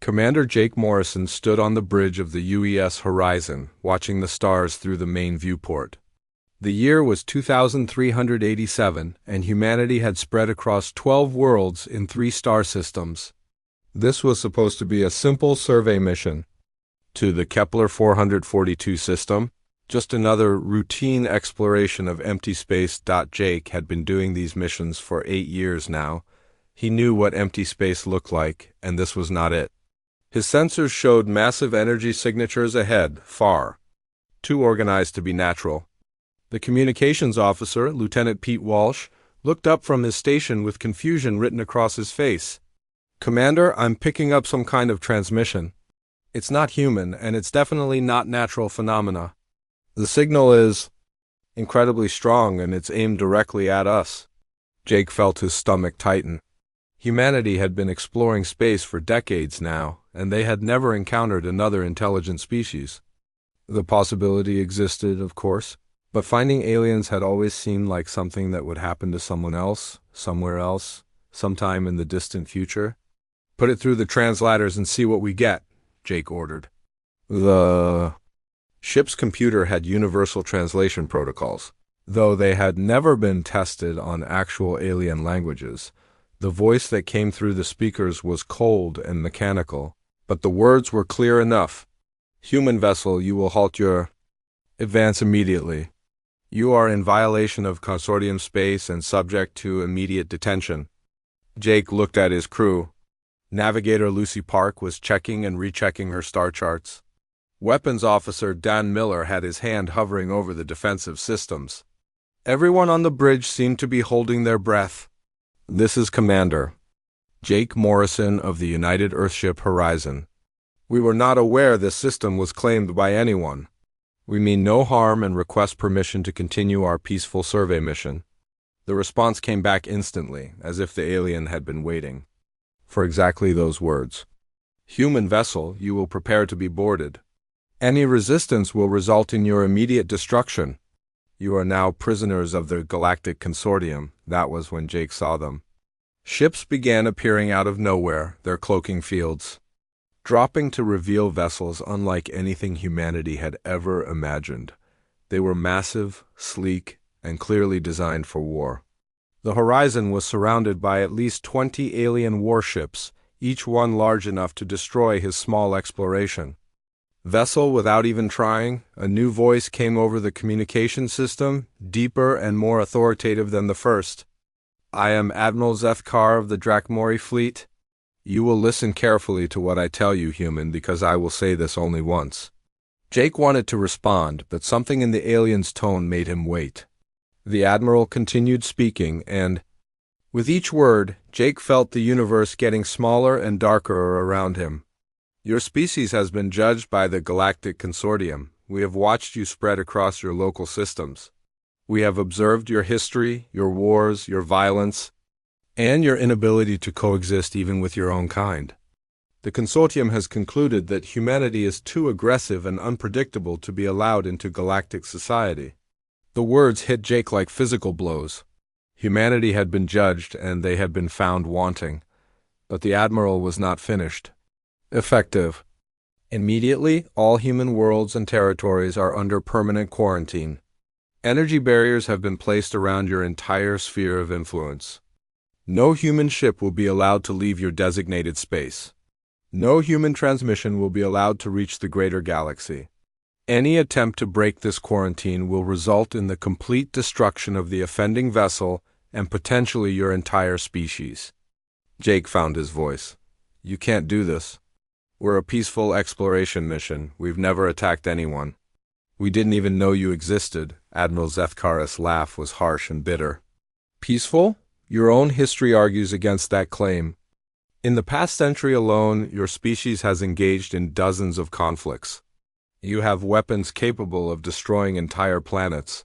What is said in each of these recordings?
Commander Jake Morrison stood on the bridge of the UES Horizon, watching the stars through the main viewport. The year was 2387, and humanity had spread across 12 worlds in 3 star systems. This was supposed to be a simple survey mission to the Kepler 442 system, just another routine exploration of empty space. Jake had been doing these missions for 8 years now. He knew what empty space looked like, and this was not it. His sensors showed massive energy signatures ahead, far too organized to be natural. The communications officer, Lieutenant Pete Walsh, looked up from his station with confusion written across his face. "Commander, I'm picking up some kind of transmission. It's not human, and it's definitely not natural phenomena. The signal is incredibly strong, and it's aimed directly at us." Jake felt his stomach tighten. Humanity had been exploring space for decades now, and they had never encountered another intelligent species. The possibility existed, of course, but finding aliens had always seemed like something that would happen to someone else, somewhere else, sometime in the distant future. "Put it through the translators and see what we get," Jake ordered. The ship's computer had universal translation protocols. Though they had never been tested on actual alien languages, the voice that came through the speakers was cold and mechanical, but the words were clear enough. "Human vessel, you will halt your advance immediately. You are in violation of consortium space and subject to immediate detention." Jake looked at his crew. Navigator Lucy Park was checking and rechecking her star charts. Weapons Officer Dan Miller had his hand hovering over the defensive systems. Everyone on the bridge seemed to be holding their breath. "This is Commander Jake Morrison of the United Earthship Horizon. We were not aware this system was claimed by anyone. We mean no harm and request permission to continue our peaceful survey mission." The response came back instantly, as if the alien had been waiting for exactly those words. "Human vessel, you will prepare to be boarded. Any resistance will result in your immediate destruction. You are now prisoners of the Galactic Consortium." That was when Jake saw them. Ships began appearing out of nowhere, their cloaking fields dropping to reveal vessels unlike anything humanity had ever imagined. They were massive, sleek, and clearly designed for war. The horizon was surrounded by at least 20 alien warships, each one large enough to destroy his small exploration. "Vessel, without even trying," a new voice came over the communication system, deeper and more authoritative than the first. "I am Admiral Zethkar of the Drakmori fleet. You will listen carefully to what I tell you, human, because I will say this only once." Jake wanted to respond, but something in the alien's tone made him wait. The Admiral continued speaking, and with each word, Jake felt the universe getting smaller and darker around him. "Your species has been judged by the Galactic Consortium. We have watched you spread across your local systems. We have observed your history, your wars, your violence, and your inability to coexist even with your own kind. The Consortium has concluded that humanity is too aggressive and unpredictable to be allowed into galactic society." The words hit Jake like physical blows. Humanity had been judged, and they had been found wanting. But the Admiral was not finished. "Effective. Immediately, all human worlds and territories are under permanent quarantine. Energy barriers have been placed around your entire sphere of influence. No human ship will be allowed to leave your designated space. No human transmission will be allowed to reach the greater galaxy. Any attempt to break this quarantine will result in the complete destruction of the offending vessel and potentially your entire species." Jake found his voice. "You can't do this. We're a peaceful exploration mission. We've never attacked anyone. We didn't even know you existed." Admiral Zethkar's laugh was harsh and bitter. "Peaceful? Your own history argues against that claim. In the past century alone, your species has engaged in dozens of conflicts. You have weapons capable of destroying entire planets.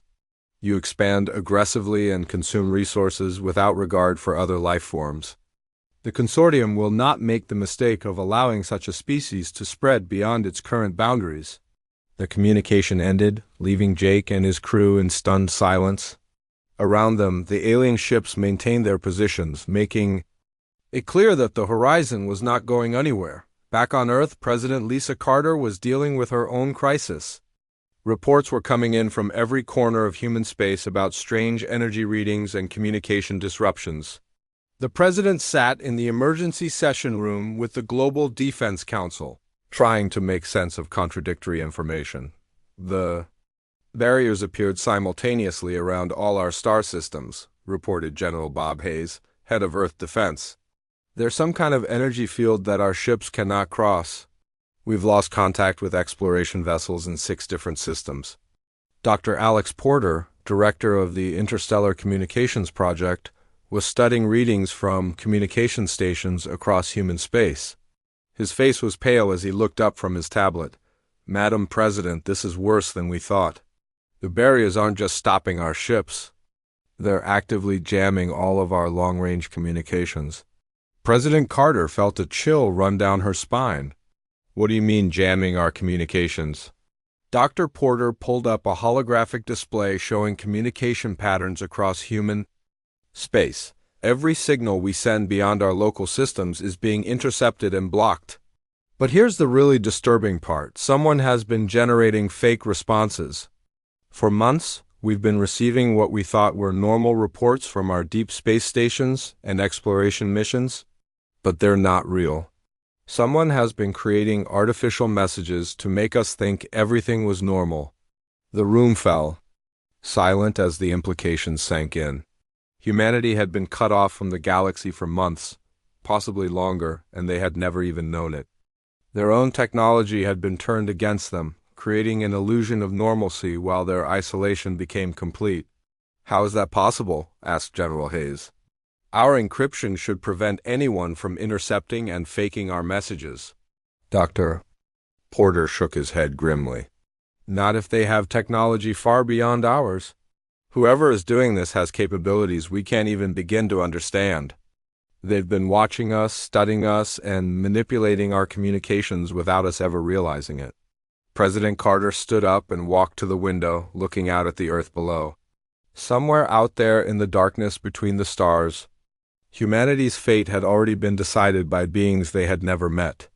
You expand aggressively and consume resources without regard for other life forms. The Consortium will not make the mistake of allowing such a species to spread beyond its current boundaries." The communication ended, leaving Jake and his crew in stunned silence. Around them, the alien ships maintained their positions, making it clear that the horizon was not going anywhere. Back on Earth, President Lisa Carter was dealing with her own crisis. Reports were coming in from every corner of human space about strange energy readings and communication disruptions. The president sat in the emergency session room with the Global Defense Council, trying to make sense of contradictory information. The barriers appeared simultaneously around all our star systems, reported General Bob Hayes, head of Earth Defense. There's some kind of energy field that our ships cannot cross. We've lost contact with exploration vessels in 6 different systems. Dr. Alex Porter, director of the Interstellar Communications Project, was studying readings from communication stations across human space. His face was pale as he looked up from his tablet. Madam President, this is worse than we thought. The barriers aren't just stopping our ships. They're actively jamming all of our long-range communications. President Carter felt a chill run down her spine. What do you mean, jamming our communications? Dr. Porter pulled up a holographic display showing communication patterns across human space. Every signal we send beyond our local systems is being intercepted and blocked. But here's the really disturbing part. Someone has been generating fake responses. For months, we've been receiving what we thought were normal reports from our deep space stations and exploration missions, but they're not real. Someone has been creating artificial messages to make us think everything was normal. The room fell, silent as the implications sank in. Humanity had been cut off from the galaxy for months, possibly longer, and they had never even known it. Their own technology had been turned against them, creating an illusion of normalcy while their isolation became complete. How is that possible? Asked General Hayes. Our encryption should prevent anyone from intercepting and faking our messages. Dr. Porter shook his head grimly. Not if they have technology far beyond ours. Whoever is doing this has capabilities we can't even begin to understand. They've been watching us, studying us, and manipulating our communications without us ever realizing it. President Carter stood up and walked to the window, looking out at the Earth below. Somewhere out there in the darkness between the stars, humanity's fate had already been decided by beings they had never met.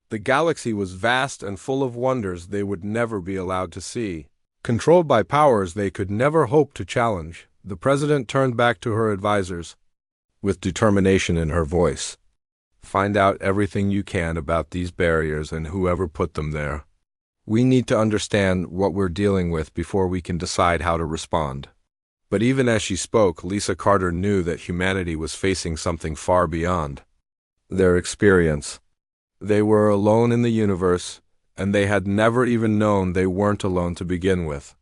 The galaxy was vast and full of wonders they would never be allowed to see. Controlled by powers they could never hope to challenge, the president turned back to her advisors, with determination in her voice. Find out everything you can about these barriers and whoever put them there. We need to understand what we're dealing with before we can decide how to respond. But even as she spoke, Lisa Carter knew that humanity was facing something far beyond their experience. They were alone in the universe, and they had never even known they weren't alone to begin with.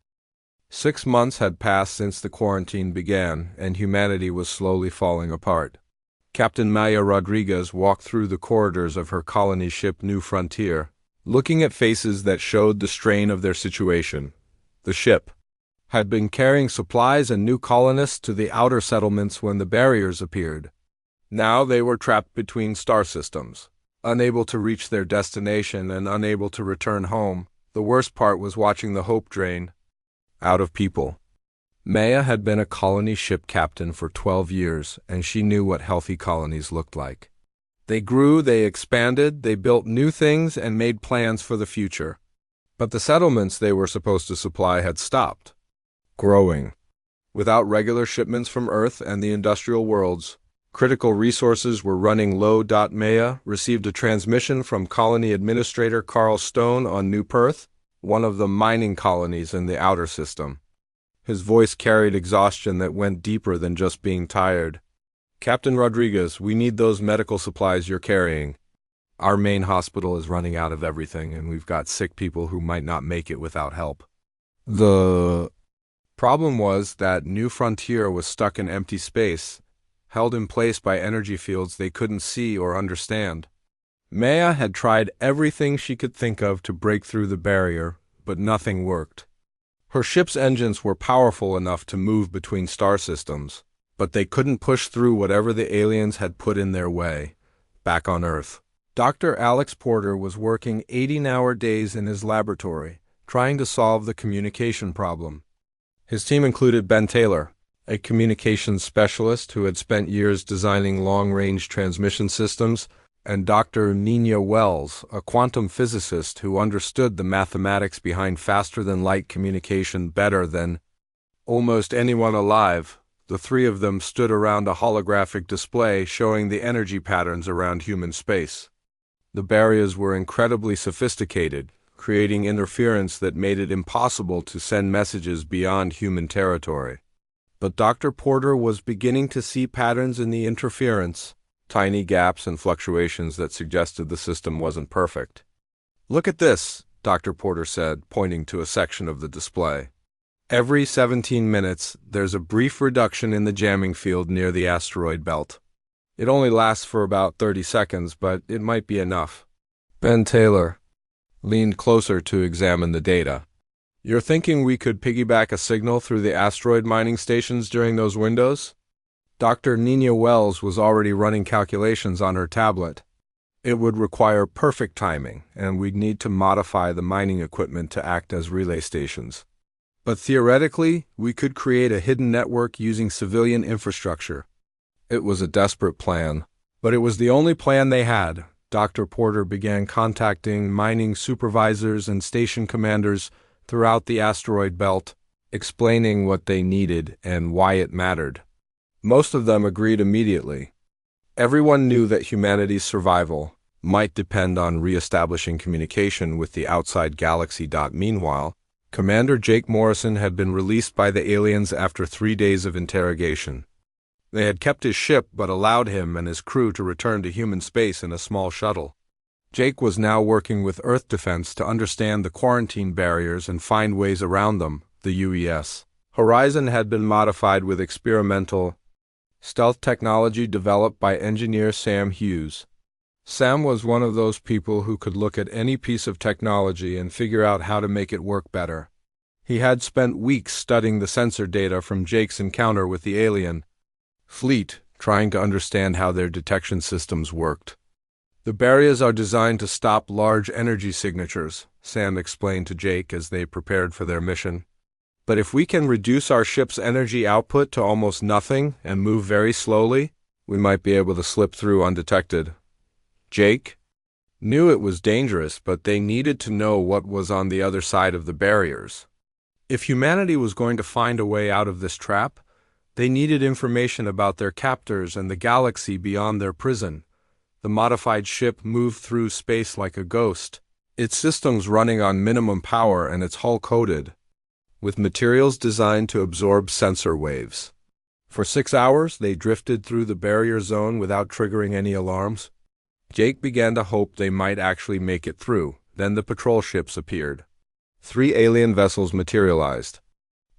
6 months had passed since the quarantine began, and humanity was slowly falling apart. Captain Maya Rodriguez walked through the corridors of her colony ship New Frontier, looking at faces that showed the strain of their situation. The ship had been carrying supplies and new colonists to the outer settlements when the barriers appeared. Now they were trapped between star systems, unable to reach their destination and unable to return home. The worst part was watching the hope drain out of people. Maya had been a colony ship captain for 12 years, and she knew what healthy colonies looked like. They grew, they expanded, they built new things and made plans for the future. But the settlements they were supposed to supply had stopped growing. Without regular shipments from Earth and the industrial worlds, critical resources were running low. Maya received a transmission from Colony Administrator Carl Stone on New Perth, one of the mining colonies in the outer system. His voice carried exhaustion that went deeper than just being tired. Captain Rodriguez, we need those medical supplies you're carrying. Our main hospital is running out of everything, and we've got sick people who might not make it without help. The problem was that New Frontier was stuck in empty space, held in place by energy fields they couldn't see or understand. Maya had tried everything she could think of to break through the barrier, but nothing worked. Her ship's engines were powerful enough to move between star systems, but they couldn't push through whatever the aliens had put in their way. Back on Earth, Dr. Alex Porter was working 18-hour days in his laboratory, trying to solve the communication problem. His team included Ben Taylor, a communications specialist who had spent years designing long-range transmission systems, and Dr. Nina Wells, a quantum physicist who understood the mathematics behind faster-than-light communication better than almost anyone alive. The three of them stood around a holographic display showing the energy patterns around human space. The barriers were incredibly sophisticated, creating interference that made it impossible to send messages beyond human territory. But Dr. Porter was beginning to see patterns in the interference, tiny gaps and fluctuations that suggested the system wasn't perfect. "Look at this," Dr. Porter said, pointing to a section of the display. "Every 17 minutes, there's a brief reduction in the jamming field near the asteroid belt. It only lasts for about 30 seconds, but it might be enough." Ben Taylor leaned closer to examine the data. "You're thinking we could piggyback a signal through the asteroid mining stations during those windows?" Dr. Nina Wells was already running calculations on her tablet. "It would require perfect timing, and we'd need to modify the mining equipment to act as relay stations. But theoretically, we could create a hidden network using civilian infrastructure." It was a desperate plan, but it was the only plan they had. Dr. Porter began contacting mining supervisors and station commanders throughout the asteroid belt, explaining what they needed and why it mattered. Most of them agreed immediately. Everyone knew that humanity's survival might depend on re-establishing communication with the outside galaxy. Meanwhile, Commander Jake Morrison had been released by the aliens after 3 days of interrogation. They had kept his ship but allowed him and his crew to return to human space in a small shuttle. Jake was now working with Earth Defense to understand the quarantine barriers and find ways around them. The UES Horizon had been modified with experimental stealth technology developed by engineer Sam Hughes. Sam was one of those people who could look at any piece of technology and figure out how to make it work better. He had spent weeks studying the sensor data from Jake's encounter with the alien fleet, trying to understand how their detection systems worked. "The barriers are designed to stop large energy signatures," Sam explained to Jake as they prepared for their mission. "But if we can reduce our ship's energy output to almost nothing and move very slowly, we might be able to slip through undetected." Jake knew it was dangerous, but they needed to know what was on the other side of the barriers. If humanity was going to find a way out of this trap, they needed information about their captors and the galaxy beyond their prison. The modified ship moved through space like a ghost, its systems running on minimum power and its hull coated with materials designed to absorb sensor waves. For 6 hours, they drifted through the barrier zone without triggering any alarms. Jake began to hope they might actually make it through. Then the patrol ships appeared. 3 alien vessels materialized.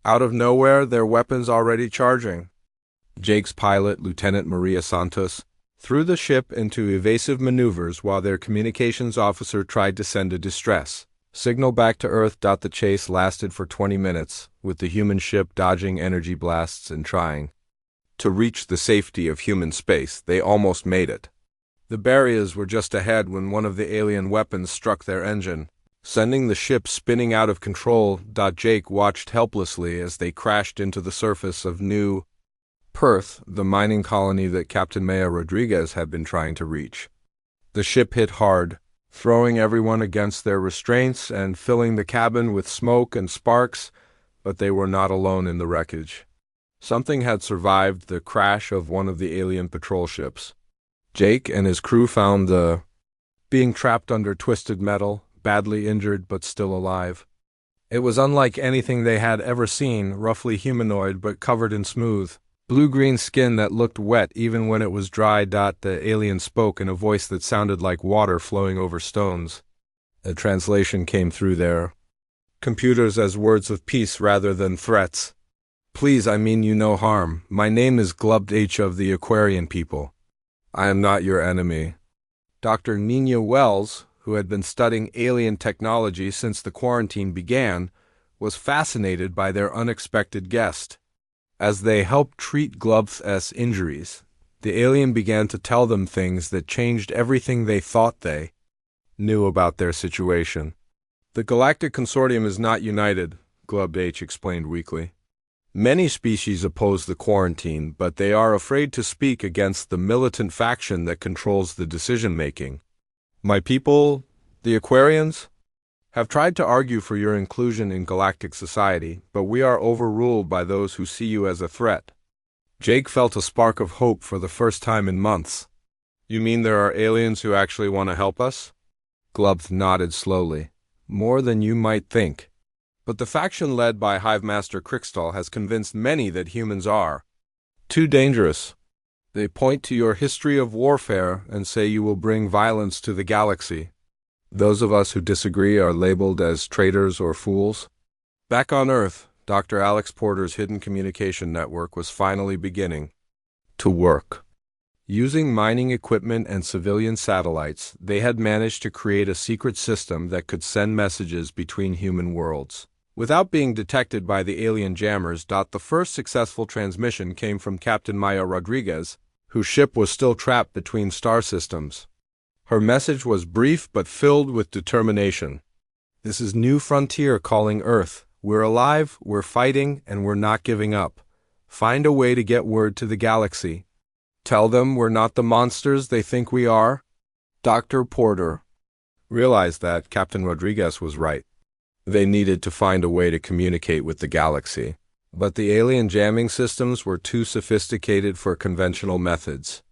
Out of nowhere, their weapons already charging. Jake's pilot, Lieutenant Maria Santos, threw the ship into evasive maneuvers while their communications officer tried to send a distress signal back to Earth. The chase lasted for 20 minutes, with the human ship dodging energy blasts and trying to reach the safety of human space. They almost made it. The barriers were just ahead when one of the alien weapons struck their engine, sending the ship spinning out of control. Jake watched helplessly as they crashed into the surface of New Perth, the mining colony that Captain Maya Rodriguez had been trying to reach. The ship hit hard, throwing everyone against their restraints and filling the cabin with smoke and sparks, but they were not alone in the wreckage. Something had survived the crash of one of the alien patrol ships. Jake and his crew found the being trapped under twisted metal, badly injured but still alive. It was unlike anything they had ever seen, roughly humanoid but covered in smooth, blue-green skin that looked wet even when it was dry. The alien spoke in a voice that sounded like water flowing over stones. A translation came through their computers as words of peace rather than threats. "Please, I mean you no harm. My name is H of the Aquarian people. I am not your enemy." Dr. Nina Wells, who had been studying alien technology since the quarantine began, was fascinated by their unexpected guest. As they helped treat Glub's injuries, the alien began to tell them things that changed everything they thought they knew about their situation. "The Galactic Consortium is not united," Glub H explained weakly. Many species oppose the quarantine, but they are afraid to speak against the militant faction that controls the decision-making. My people, the Aquarians, have tried to argue for your inclusion in galactic society, but we are overruled by those who see you as a threat. Jake felt a spark of hope for the first time in months. You mean there are aliens who actually want to help us? Glub nodded slowly. More than you might think. But the faction led by Hive Master Crickstal has convinced many that humans are too dangerous. They point to your history of warfare and say you will bring violence to the galaxy. Those of us who disagree are labeled as traitors or fools. Back on Earth, Dr. Alex Porter's hidden communication network was finally beginning to work. Using mining equipment and civilian satellites, they had managed to create a secret system that could send messages between human worlds without being detected by the alien jammers. The first successful transmission came from Captain Maya Rodriguez, whose ship was still trapped between star systems. Her message was brief but filled with determination. This is New Frontier calling Earth. We're alive, we're fighting, and we're not giving up. Find a way to get word to the galaxy. Tell them we're not the monsters they think we are. Dr. Porter realized that Captain Rodriguez was right. They needed to find a way to communicate with the galaxy. But the alien jamming systems were too sophisticated for conventional methods.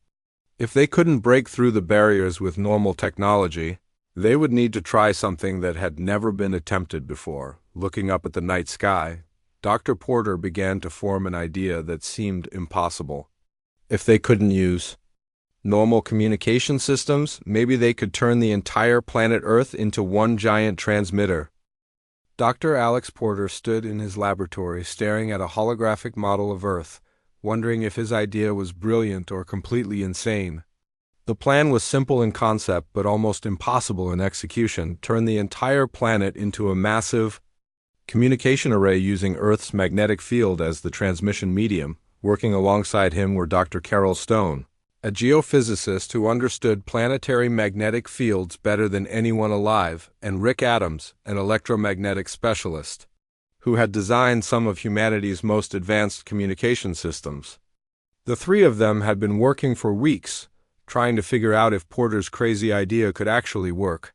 If they couldn't break through the barriers with normal technology, they would need to try something that had never been attempted before. Looking up at the night sky, Dr. Porter began to form an idea that seemed impossible. If they couldn't use normal communication systems, maybe they could turn the entire planet Earth into one giant transmitter. Dr. Alex Porter stood in his laboratory staring at a holographic model of Earth, wondering if his idea was brilliant or completely insane. The plan was simple in concept but almost impossible in execution: turn the entire planet into a massive communication array using Earth's magnetic field as the transmission medium. Working alongside him were Dr. Carol Stone, a geophysicist who understood planetary magnetic fields better than anyone alive, and Rick Adams, an electromagnetic specialist, who had designed some of humanity's most advanced communication systems. The three of them had been working for weeks, trying to figure out if Porter's crazy idea could actually work.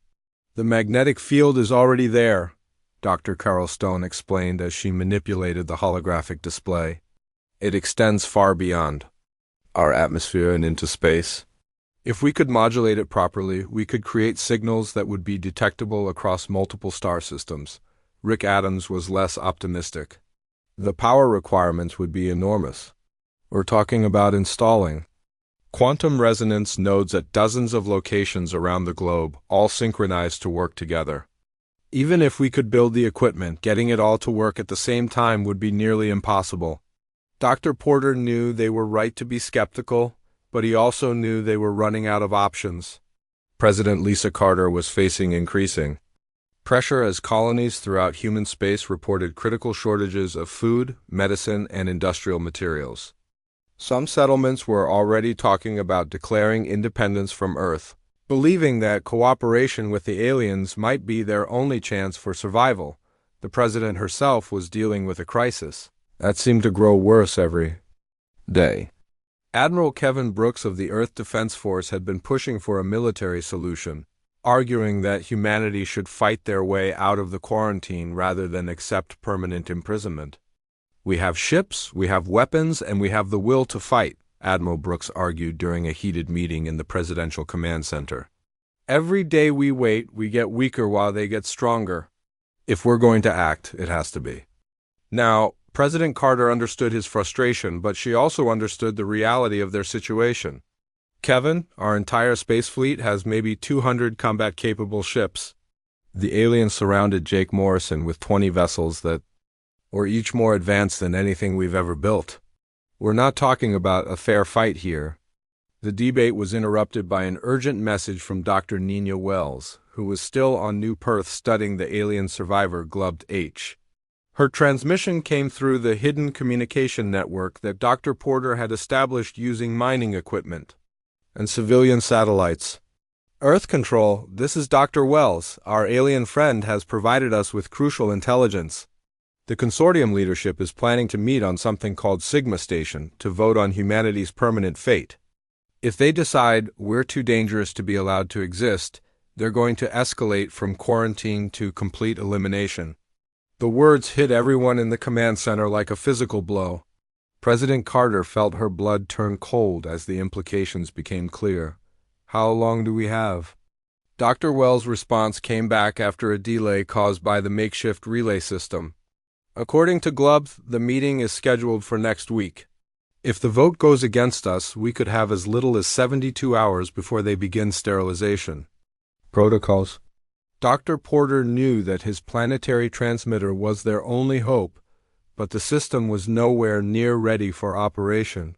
The magnetic field is already there, Dr. Carol Stone explained as she manipulated the holographic display. It extends far beyond our atmosphere and into space. If we could modulate it properly, we could create signals that would be detectable across multiple star systems. Rick Adams was less optimistic. The power requirements would be enormous. We're talking about installing quantum resonance nodes at dozens of locations around the globe, all synchronized to work together. Even if we could build the equipment, getting it all to work at the same time would be nearly impossible. Dr. Porter knew they were right to be skeptical, but he also knew they were running out of options. President Lisa Carter was facing increasing pressure as colonies throughout human space reported critical shortages of food, medicine, and industrial materials. Some settlements were already talking about declaring independence from Earth, believing that cooperation with the aliens might be their only chance for survival. The president herself was dealing with a crisis that seemed to grow worse every day. Admiral Kevin Brooks of the Earth Defense Force had been pushing for a military solution, arguing that humanity should fight their way out of the quarantine rather than accept permanent imprisonment. We have ships, we have weapons, and we have the will to fight, Admiral Brooks argued during a heated meeting in the Presidential Command Center. Every day we wait, we get weaker while they get stronger. If we're going to act, it has to be now. President Carter understood his frustration, but she also understood the reality of their situation. Kevin, our entire space fleet has maybe 200 combat-capable ships. The aliens surrounded Jake Morrison with 20 vessels that were each more advanced than anything we've ever built. We're not talking about a fair fight here. The debate was interrupted by an urgent message from Dr. Nina Wells, who was still on New Perth studying the alien survivor Glubbed H. Her transmission came through the hidden communication network that Dr. Porter had established using mining equipment and civilian satellites. Earth Control, this is Dr. Wells. Our alien friend has provided us with crucial intelligence. The consortium leadership is planning to meet on something called Sigma Station to vote on humanity's permanent fate. If they decide we're too dangerous to be allowed to exist, they're going to escalate from quarantine to complete elimination. The words hit everyone in the command center like a physical blow. President Carter felt her blood turn cold as the implications became clear. How long do we have? Dr. Wells' response came back after a delay caused by the makeshift relay system. According to Glub, the meeting is scheduled for next week. If the vote goes against us, we could have as little as 72 hours before they begin sterilization. Protocols. Dr. Porter knew that his planetary transmitter was their only hope, but the system was nowhere near ready for operation.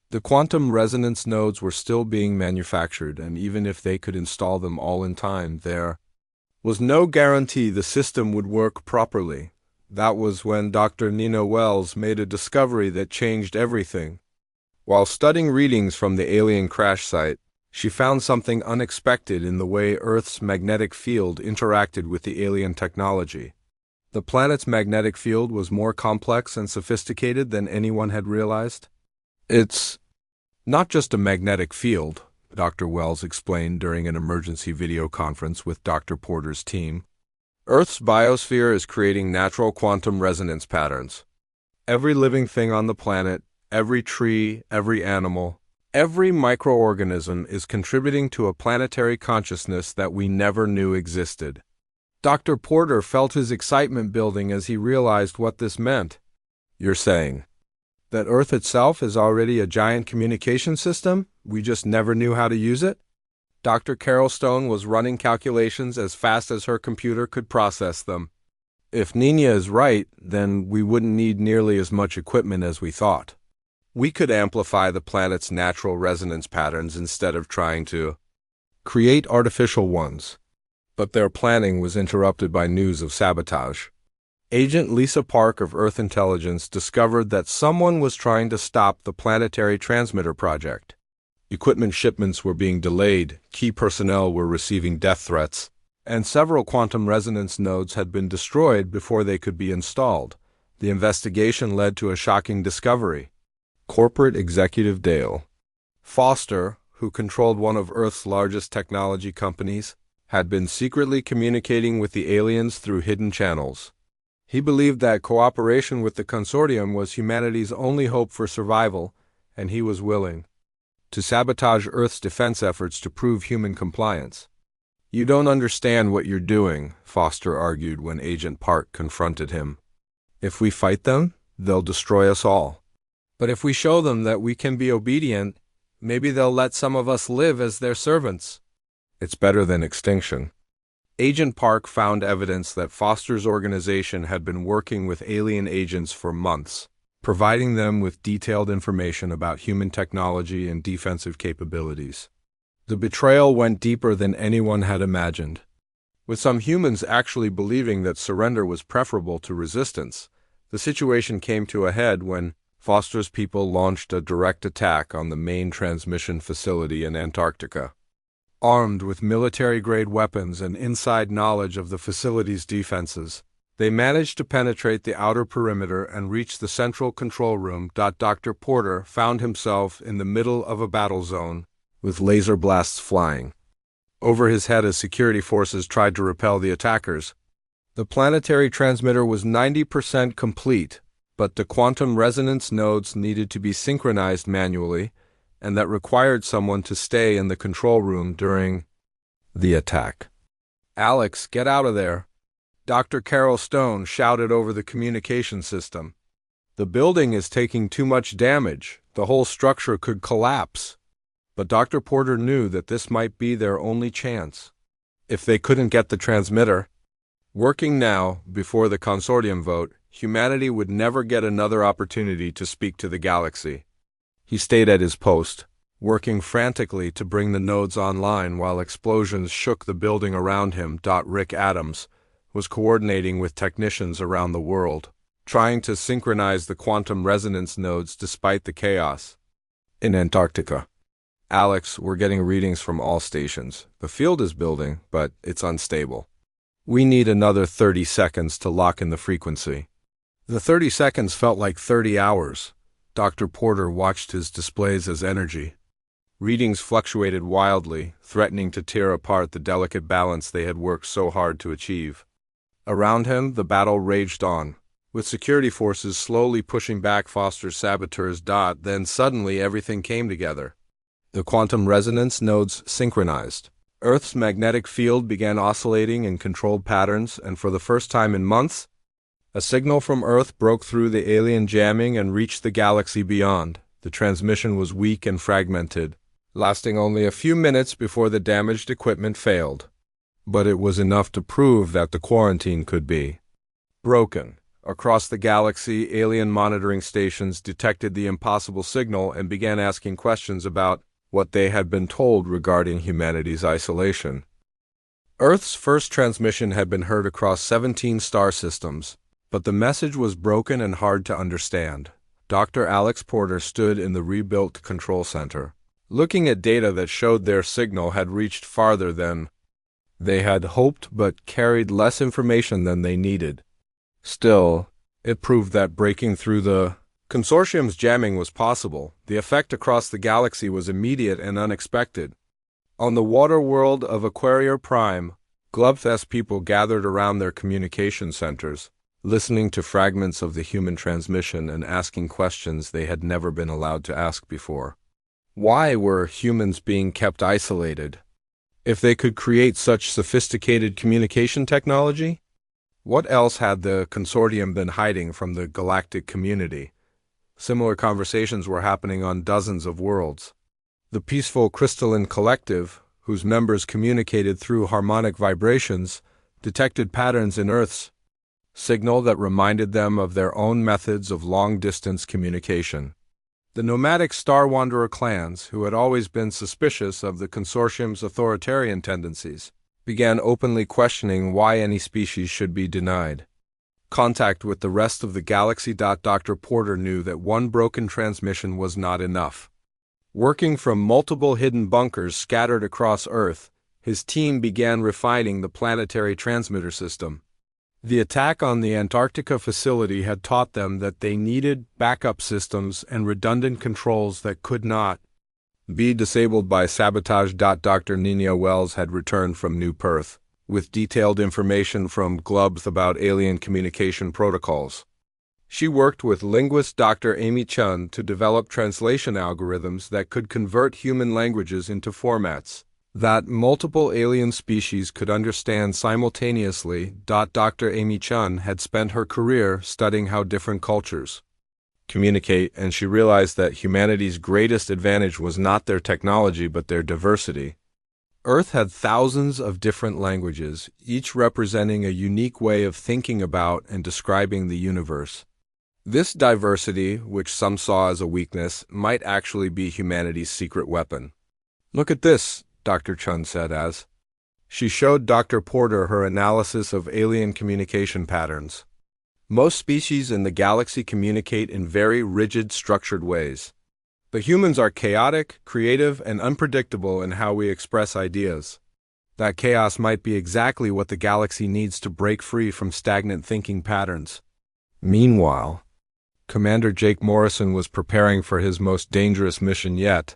The quantum resonance nodes were still being manufactured, and even if they could install them all in time, there was no guarantee the system would work properly. That was when Dr. Nina Wells made a discovery that changed everything. While studying readings from the alien crash site, she found something unexpected in the way Earth's magnetic field interacted with the alien technology. The planet's magnetic field was more complex and sophisticated than anyone had realized. It's not just a magnetic field, Dr. Wells explained during an emergency video conference with Dr. Porter's team. Earth's biosphere is creating natural quantum resonance patterns. Every living thing on the planet, every tree, every animal, every microorganism is contributing to a planetary consciousness that we never knew existed. Dr. Porter felt his excitement building as he realized what this meant. You're saying that Earth itself is already a giant communication system? We just never knew how to use it? Dr. Carol Stone was running calculations as fast as her computer could process them. If Nina is right, then we wouldn't need nearly as much equipment as we thought. We could amplify the planet's natural resonance patterns instead of trying to create artificial ones. But their planning was interrupted by news of sabotage. Agent Lisa Park of Earth Intelligence discovered that someone was trying to stop the planetary transmitter project. Equipment shipments were being delayed, key personnel were receiving death threats, and several quantum resonance nodes had been destroyed before they could be installed. The investigation led to a shocking discovery. Corporate Executive Dale Foster, who controlled one of Earth's largest technology companies, had been secretly communicating with the aliens through hidden channels. He believed that cooperation with the consortium was humanity's only hope for survival, and he was willing to sabotage Earth's defense efforts to prove human compliance. You don't understand what you're doing, Foster argued when Agent Park confronted him. If we fight them, they'll destroy us all. But if we show them that we can be obedient, maybe they'll let some of us live as their servants. It's better than extinction. Agent Park found evidence that Foster's organization had been working with alien agents for months, providing them with detailed information about human technology and defensive capabilities. The betrayal went deeper than anyone had imagined, with some humans actually believing that surrender was preferable to resistance. The situation came to a head when Foster's people launched a direct attack on the main transmission facility in Antarctica. Armed with military-grade weapons and inside knowledge of the facility's defenses, they managed to penetrate the outer perimeter and reach the central control room. Dr. Porter found himself in the middle of a battle zone, with laser blasts flying over his head as security forces tried to repel the attackers. The planetary transmitter was 90% complete, but the quantum resonance nodes needed to be synchronized manually, and that required someone to stay in the control room during the attack. "Alex, get out of there!" Dr. Carol Stone shouted over the communication system. "The building is taking too much damage. The whole structure could collapse." But Dr. Porter knew that this might be their only chance. If they couldn't get the transmitter working now, before the consortium vote, humanity would never get another opportunity to speak to the galaxy. He stayed at his post, working frantically to bring the nodes online while explosions shook the building around him. Rick Adams was coordinating with technicians around the world, trying to synchronize the quantum resonance nodes despite the chaos. In Antarctica, "Alex, we're getting readings from all stations. The field is building, but it's unstable. We need another 30 seconds to lock in the frequency." The 30 seconds felt like 30 hours. Dr. Porter watched his displays as energy. Readings fluctuated wildly, threatening to tear apart the delicate balance they had worked so hard to achieve. Around him, the battle raged on, with security forces slowly pushing back Foster's saboteurs. Then suddenly everything came together. The quantum resonance nodes synchronized. Earth's magnetic field began oscillating in controlled patterns, and for the first time in months, a signal from Earth broke through the alien jamming and reached the galaxy beyond. The transmission was weak and fragmented, lasting only a few minutes before the damaged equipment failed. But it was enough to prove that the quarantine could be broken. Across the galaxy, alien monitoring stations detected the impossible signal and began asking questions about what they had been told regarding humanity's isolation. Earth's first transmission had been heard across 17 star systems, but the message was broken and hard to understand. Dr. Alex Porter stood in the rebuilt control center, looking at data that showed their signal had reached farther than they had hoped but carried less information than they needed. Still, it proved that breaking through the consortium's jamming was possible. The effect across the galaxy was immediate and unexpected. On the water world of Aquaria Prime, Glubfest people gathered around their communication centers, listening to fragments of the human transmission and asking questions they had never been allowed to ask before. Why were humans being kept isolated? If they could create such sophisticated communication technology, what else had the consortium been hiding from the galactic community? Similar conversations were happening on dozens of worlds. The peaceful crystalline collective, whose members communicated through harmonic vibrations, detected patterns in Earth's signal that reminded them of their own methods of long-distance communication. The nomadic Star Wanderer clans, who had always been suspicious of the consortium's authoritarian tendencies, began openly questioning why any species should be denied contact with the rest of the galaxy. Dr. Porter knew that one broken transmission was not enough. Working from multiple hidden bunkers scattered across Earth, his team began refining the planetary transmitter system. The attack on the Antarctica facility had taught them that they needed backup systems and redundant controls that could not be disabled by sabotage. Dr. Nina Wells had returned from New Perth with detailed information from Glubs about alien communication protocols. She worked with linguist Dr. Amy Chun to develop translation algorithms that could convert human languages into formats that multiple alien species could understand simultaneously. Dr. Amy Chun had spent her career studying how different cultures communicate, and she realized that humanity's greatest advantage was not their technology but their diversity. Earth had thousands of different languages, each representing a unique way of thinking about and describing the universe. This diversity, which some saw as a weakness, might actually be humanity's secret weapon. "Look at this," Dr. Chun said as she showed Dr. Porter her analysis of alien communication patterns. Most species in the galaxy communicate in very rigid, structured ways. But humans are chaotic, creative, and unpredictable in how we express ideas. That chaos might be exactly what the galaxy needs to break free from stagnant thinking patterns. Meanwhile, Commander Jake Morrison was preparing for his most dangerous mission yet.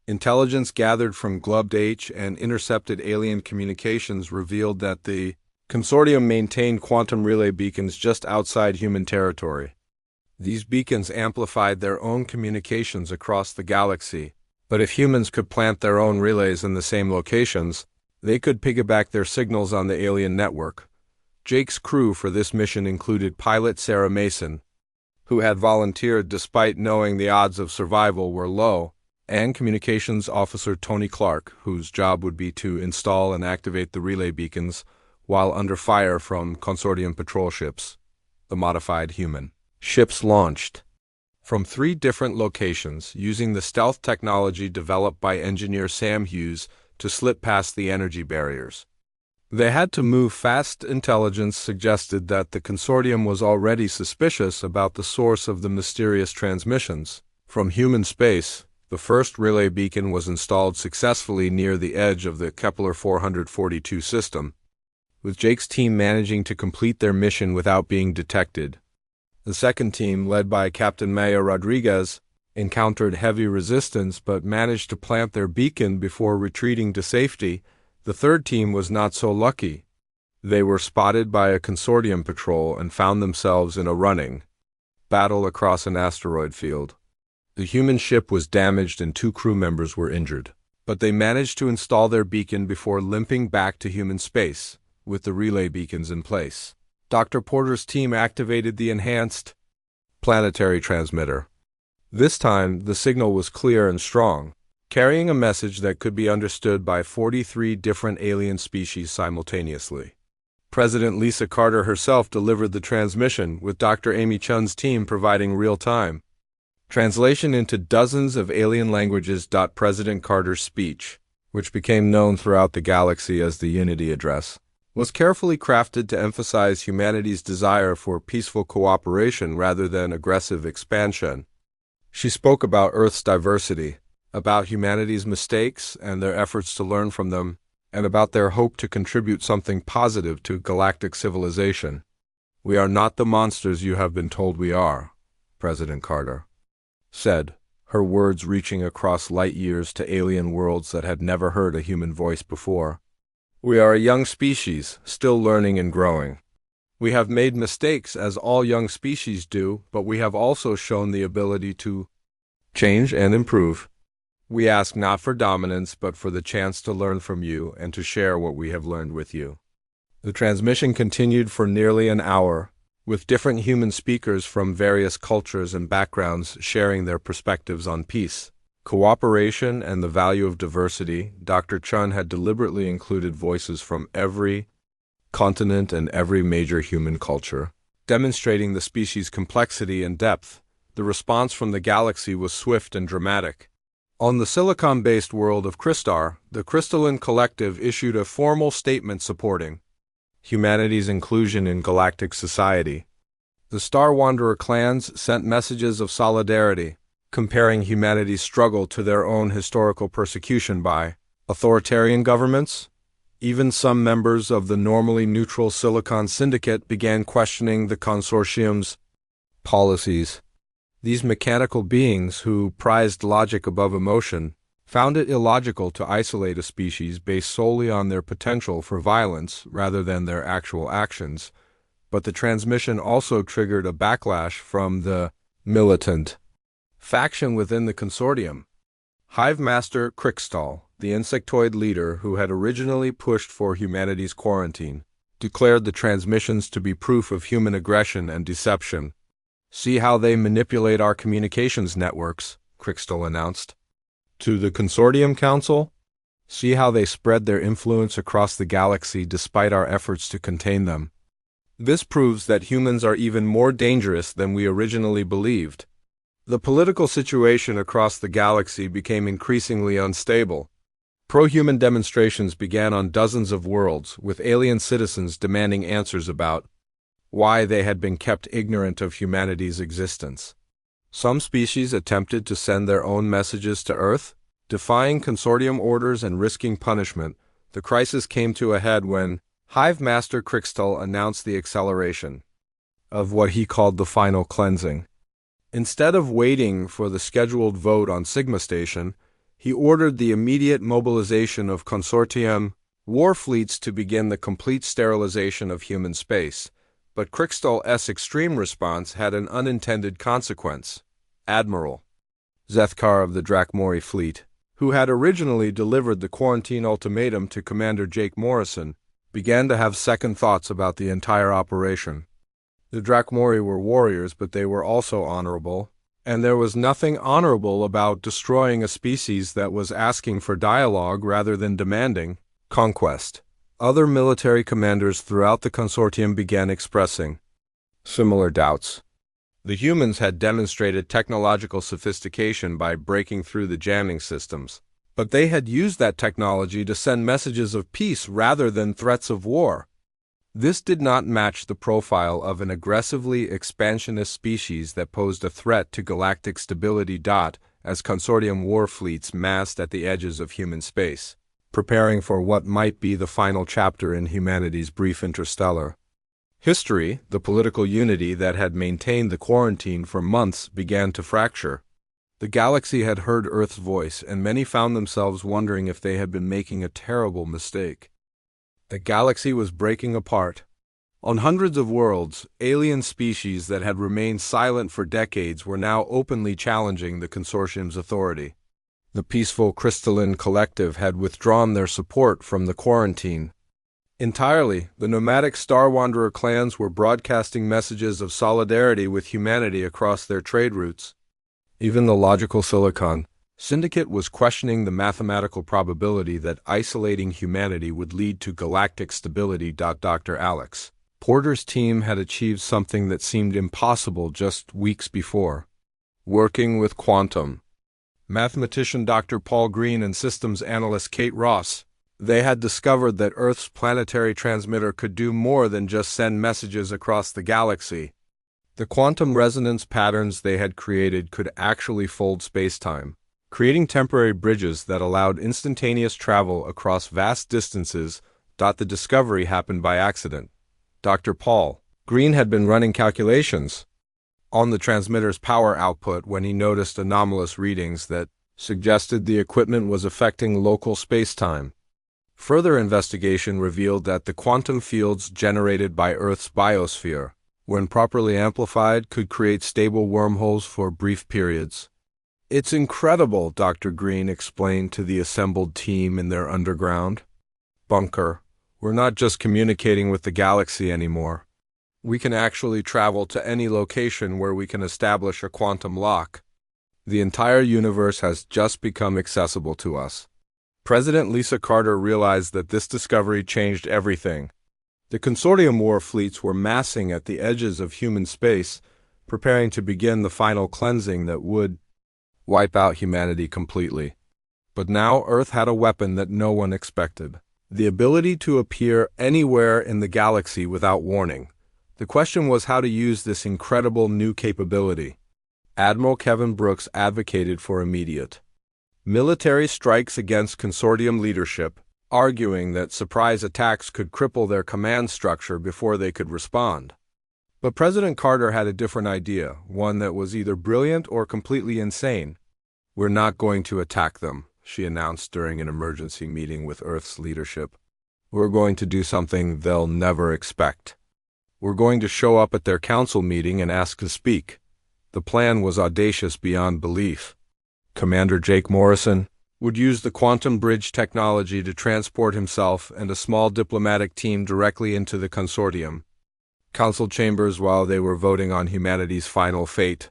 Intelligence gathered from Glubd H and intercepted alien communications revealed that the consortium maintained quantum relay beacons just outside human territory. These beacons amplified their own communications across the galaxy, but if humans could plant their own relays in the same locations, they could piggyback their signals on the alien network. Jake's crew for this mission included pilot Sarah Mason, who had volunteered despite knowing the odds of survival were low, and communications officer Tony Clark, whose job would be to install and activate the relay beacons while under fire from consortium patrol ships, the modified human ships launched from 3 different locations using the stealth technology developed by engineer Sam Hughes to slip past the energy barriers. They had to move fast. Intelligence suggested that the consortium was already suspicious about the source of the mysterious transmissions. From human space, the first relay beacon was installed successfully near the edge of the Kepler 442 system, with Jake's team managing to complete their mission without being detected. The second team, led by Captain Maya Rodriguez, encountered heavy resistance but managed to plant their beacon before retreating to safety. The third team was not so lucky. They were spotted by a consortium patrol and found themselves in a running battle across an asteroid field. The human ship was damaged and 2 crew members were injured, but they managed to install their beacon before limping back to human space, with the relay beacons in place. Dr. Porter's team activated the enhanced planetary transmitter. This time, the signal was clear and strong, carrying a message that could be understood by 43 different alien species simultaneously. President Lisa Carter herself delivered the transmission, with Dr. Amy Chun's team providing real-time translation into dozens of alien languages. President Carter's speech, which became known throughout the galaxy as the Unity Address, was carefully crafted to emphasize humanity's desire for peaceful cooperation rather than aggressive expansion. She spoke about Earth's diversity, about humanity's mistakes and their efforts to learn from them, and about their hope to contribute something positive to galactic civilization. "We are not the monsters you have been told we are," President Carter said, her words reaching across light years to alien worlds that had never heard a human voice before. "We are a young species, still learning and growing. We have made mistakes, as all young species do, but we have also shown the ability to change and improve. We ask not for dominance, but for the chance to learn from you and to share what we have learned with you." The transmission continued for nearly an hour, with different human speakers from various cultures and backgrounds sharing their perspectives on peace, cooperation, and the value of diversity. Dr. Chun had deliberately included voices from every continent and every major human culture, demonstrating the species' complexity and depth. The response from the galaxy was swift and dramatic. On the silicon-based world of Crystar, the Crystalline Collective issued a formal statement supporting humanity's inclusion in galactic society. The Star Wanderer clans sent messages of solidarity, comparing humanity's struggle to their own historical persecution by authoritarian governments. Even some members of the normally neutral Silicon Syndicate began questioning the consortium's policies. These mechanical beings, who prized logic above emotion, found it illogical to isolate a species based solely on their potential for violence rather than their actual actions. But the transmission also triggered a backlash from the militant faction within the consortium. Hive Master Crickstal, the insectoid leader who had originally pushed for humanity's quarantine, declared the transmissions to be proof of human aggression and deception. "See how they manipulate our communications networks," Crickstal announced. To the Consortium Council, "See how they spread their influence across the galaxy despite our efforts to contain them. This proves that humans are even more dangerous than we originally believed." The political situation across the galaxy became increasingly unstable. Pro-human demonstrations began on dozens of worlds, with alien citizens demanding answers about why they had been kept ignorant of humanity's existence. Some species attempted to send their own messages to Earth, defying consortium orders and risking punishment. The crisis came to a head when Hive Master Crickstal announced the acceleration of what he called the final cleansing. Instead of waiting for the scheduled vote on Sigma Station, he ordered the immediate mobilization of consortium war fleets to begin the complete sterilization of human space. But Crickstal's extreme response had an unintended consequence. Admiral Zethkar of the Drakmori fleet, who had originally delivered the quarantine ultimatum to Commander Jake Morrison, began to have second thoughts about the entire operation. The Drakmori were warriors, but they were also honorable, and there was nothing honorable about destroying a species that was asking for dialogue rather than demanding conquest. Other military commanders throughout the consortium began expressing similar doubts. The humans had demonstrated technological sophistication by breaking through the jamming systems, but they had used that technology to send messages of peace rather than threats of war. This did not match the profile of an aggressively expansionist species that posed a threat to galactic stability. As consortium war fleets massed at the edges of human space, preparing for what might be the final chapter in humanity's brief interstellar History, the political unity that had maintained the quarantine for months, began to fracture. The galaxy had heard Earth's voice, and many found themselves wondering if they had been making a terrible mistake. The galaxy was breaking apart. On hundreds of worlds, alien species that had remained silent for decades were now openly challenging the consortium's authority. The peaceful crystalline collective had withdrawn their support from the quarantine. Entirely, the nomadic Star Wanderer clans were broadcasting messages of solidarity with humanity across their trade routes. Even the logical Silicon Syndicate was questioning the mathematical probability that isolating humanity would lead to galactic stability. Dr. Alex Porter's team had achieved something that seemed impossible just weeks before. Working with quantum mathematician Dr. Paul Green and systems analyst Kate Ross, they had discovered that Earth's planetary transmitter could do more than just send messages across the galaxy. The quantum resonance patterns they had created could actually fold spacetime, creating temporary bridges that allowed instantaneous travel across vast distances. The discovery happened by accident. Dr. Paul Green had been running calculations on the transmitter's power output when he noticed anomalous readings that suggested the equipment was affecting local spacetime. Further investigation revealed that the quantum fields generated by Earth's biosphere, when properly amplified, could create stable wormholes for brief periods. "It's incredible," Dr. Green explained to the assembled team in their underground bunker. "We're not just communicating with the galaxy anymore. We can actually travel to any location where we can establish a quantum lock. The entire universe has just become accessible to us." President Lisa Carter realized that this discovery changed everything. The consortium war fleets were massing at the edges of human space, preparing to begin the final cleansing that would wipe out humanity completely. But now Earth had a weapon that no one expected: the ability to appear anywhere in the galaxy without warning. The question was how to use this incredible new capability. Admiral Kevin Brooks advocated for immediate military strikes against consortium leadership, arguing that surprise attacks could cripple their command structure before they could respond. But President Carter had a different idea, one that was either brilliant or completely insane. "We're not going to attack them," she announced during an emergency meeting with Earth's leadership. "We're going to do something they'll never expect. We're going to show up at their council meeting and ask to speak." The plan was audacious beyond belief. Commander Jake Morrison would use the quantum bridge technology to transport himself and a small diplomatic team directly into the consortium council chambers while they were voting on humanity's final fate.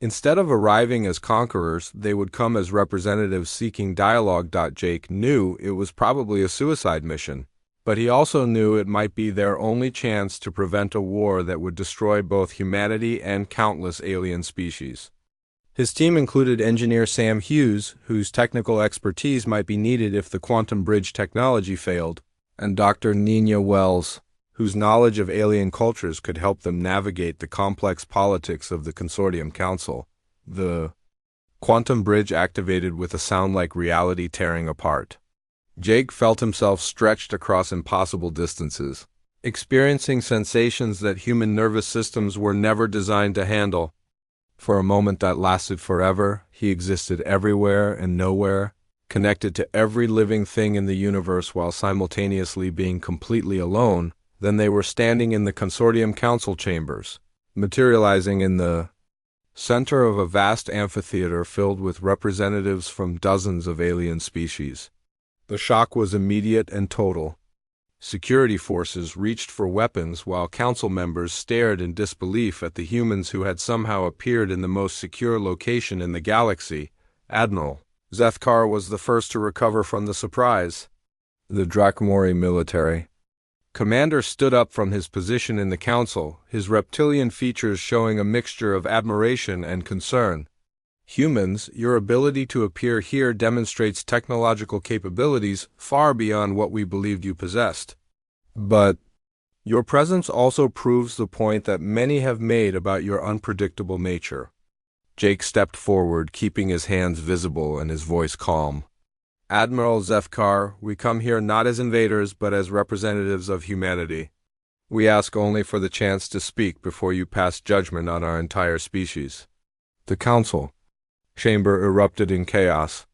Instead of arriving as conquerors, they would come as representatives seeking dialogue. Jake knew it was probably a suicide mission, but he also knew it might be their only chance to prevent a war that would destroy both humanity and countless alien species. His team included engineer Sam Hughes, whose technical expertise might be needed if the quantum bridge technology failed, and Dr. Nina Wells, whose knowledge of alien cultures could help them navigate the complex politics of the Consortium Council. The quantum bridge activated with a sound like reality tearing apart. Jake felt himself stretched across impossible distances, experiencing sensations that human nervous systems were never designed to handle. For a moment that lasted forever, he existed everywhere and nowhere, connected to every living thing in the universe while simultaneously being completely alone. Then they were standing in the Consortium Council chambers, materializing in the center of a vast amphitheater filled with representatives from dozens of alien species. The shock was immediate and total. Security forces reached for weapons while council members stared in disbelief at the humans who had somehow appeared in the most secure location in the galaxy. Admiral Zethkar was the first to recover from the surprise. The Drakmori military commander stood up from his position in the council, his reptilian features showing a mixture of admiration and concern. "Humans, your ability to appear here demonstrates technological capabilities far beyond what we believed you possessed. But your presence also proves the point that many have made about your unpredictable nature." Jake stepped forward, keeping his hands visible and his voice calm. "Admiral Zethkar, we come here not as invaders but as representatives of humanity. We ask only for the chance to speak before you pass judgment on our entire species. The council chamber erupted in chaos.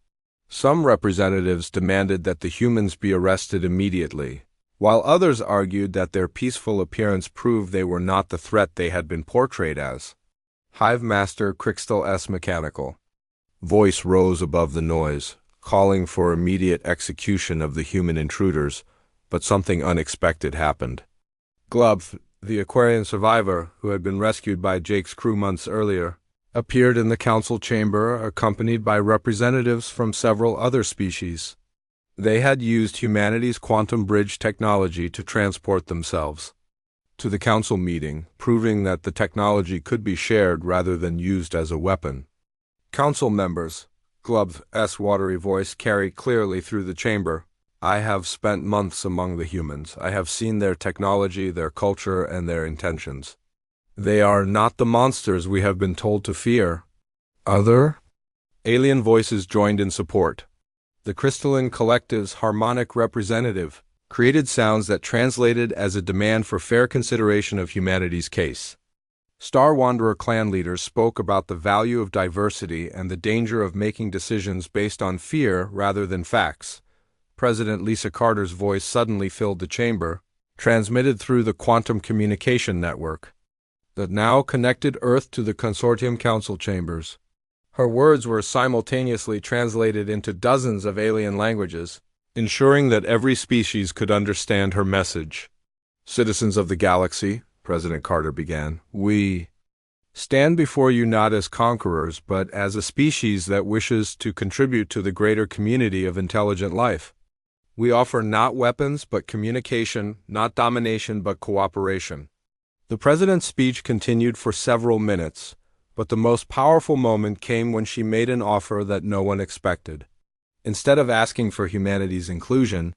Some representatives demanded that the humans be arrested immediately, while others argued that their peaceful appearance proved they were not the threat they had been portrayed as. Hive Master Crystal S. Mechanical voice rose above the noise, calling for immediate execution of the human intruders, but something unexpected happened. Glove, the Aquarian survivor who had been rescued by Jake's crew months earlier, appeared in the council chamber accompanied by representatives from several other species. They had used humanity's quantum bridge technology to transport themselves to the council meeting, proving that the technology could be shared rather than used as a weapon. Council members, Glove's watery voice carried clearly through the chamber. I have spent months among the humans. I have seen their technology, their culture, and their intentions. They are not the monsters we have been told to fear. Other alien voices joined in support. The Crystalline Collective's harmonic representative created sounds that translated as a demand for fair consideration of humanity's case. Star Wanderer clan leaders spoke about the value of diversity and the danger of making decisions based on fear rather than facts. President Lisa Carter's voice suddenly filled the chamber, transmitted through the quantum communication network that now connected Earth to the Consortium Council chambers. Her words were simultaneously translated into dozens of alien languages, ensuring that every species could understand her message. Citizens of the galaxy, President Carter began, we stand before you not as conquerors, but as a species that wishes to contribute to the greater community of intelligent life. We offer not weapons, but communication, not domination, but cooperation. The president's speech continued for several minutes, but the most powerful moment came when she made an offer that no one expected. Instead of asking for humanity's inclusion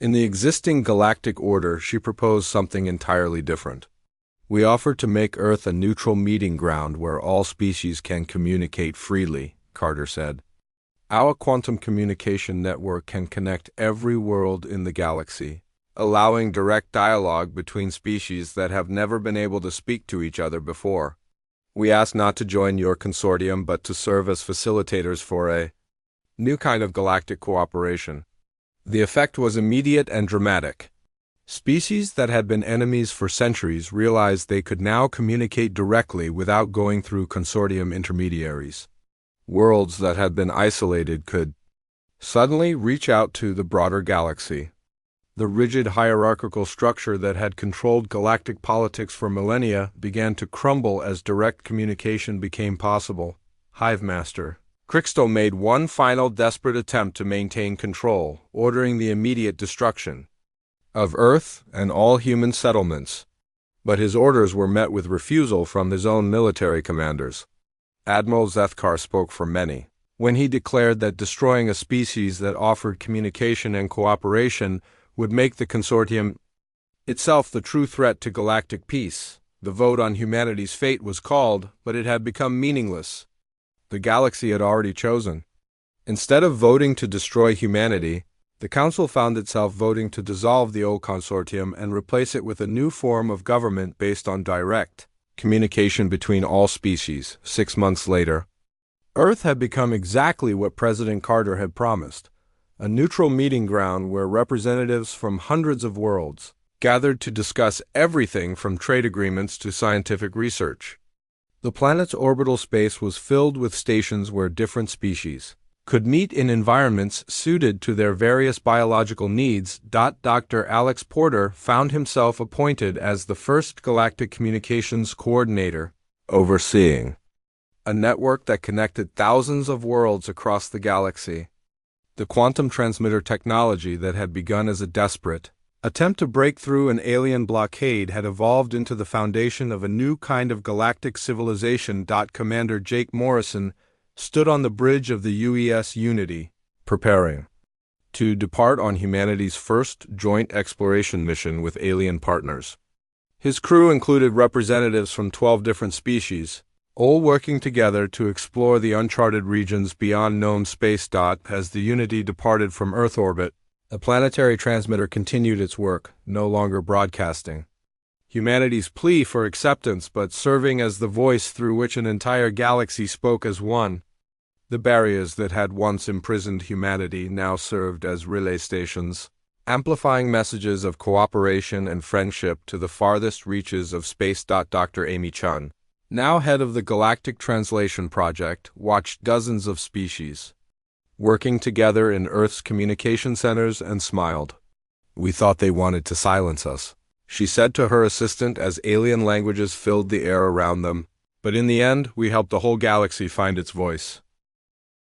in the existing galactic order, she proposed something entirely different. We offer to make Earth a neutral meeting ground where all species can communicate freely, Carter said. Our quantum communication network can connect every world in the galaxy, allowing direct dialogue between species that have never been able to speak to each other before. We ask not to join your consortium, but to serve as facilitators for a new kind of galactic cooperation. The effect was immediate and dramatic. Species that had been enemies for centuries realized they could now communicate directly without going through consortium intermediaries. Worlds that had been isolated could suddenly reach out to the broader galaxy. The rigid hierarchical structure that had controlled galactic politics for millennia began to crumble as direct communication became possible. Hive Master Crystal made one final desperate attempt to maintain control, ordering the immediate destruction of Earth and all human settlements. But his orders were met with refusal from his own military commanders. Admiral Zethkar spoke for many when he declared that destroying a species that offered communication and cooperation would make the consortium itself the true threat to galactic peace. The vote on humanity's fate was called, but it had become meaningless. The galaxy had already chosen. Instead of voting to destroy humanity, the Council found itself voting to dissolve the old consortium and replace it with a new form of government based on direct communication between all species. 6 months later, Earth had become exactly what President Carter had promised, a neutral meeting ground where representatives from hundreds of worlds gathered to discuss everything from trade agreements to scientific research. The planet's orbital space was filled with stations where different species could meet in environments suited to their various biological needs. Dr. Alex Porter found himself appointed as the first galactic communications coordinator, overseeing a network that connected thousands of worlds across the galaxy. The quantum transmitter technology that had begun as a desperate attempt to break through an alien blockade had evolved into the foundation of a new kind of galactic civilization. Commander Jake Morrison stood on the bridge of the UES Unity, preparing to depart on humanity's first joint exploration mission with alien partners. His crew included representatives from 12 different species, all working together to explore the uncharted regions beyond known space. As the Unity departed from Earth orbit, a planetary transmitter continued its work, no longer broadcasting, humanity's plea for acceptance but serving as the voice through which an entire galaxy spoke as one. The barriers that had once imprisoned humanity now served as relay stations, amplifying messages of cooperation and friendship to the farthest reaches of space. Dr. Amy Chun, now head of the Galactic Translation Project, watched dozens of species working together in Earth's communication centers and smiled. "We thought they wanted to silence us," she said to her assistant as alien languages filled the air around them. "But in the end, we helped the whole galaxy find its voice."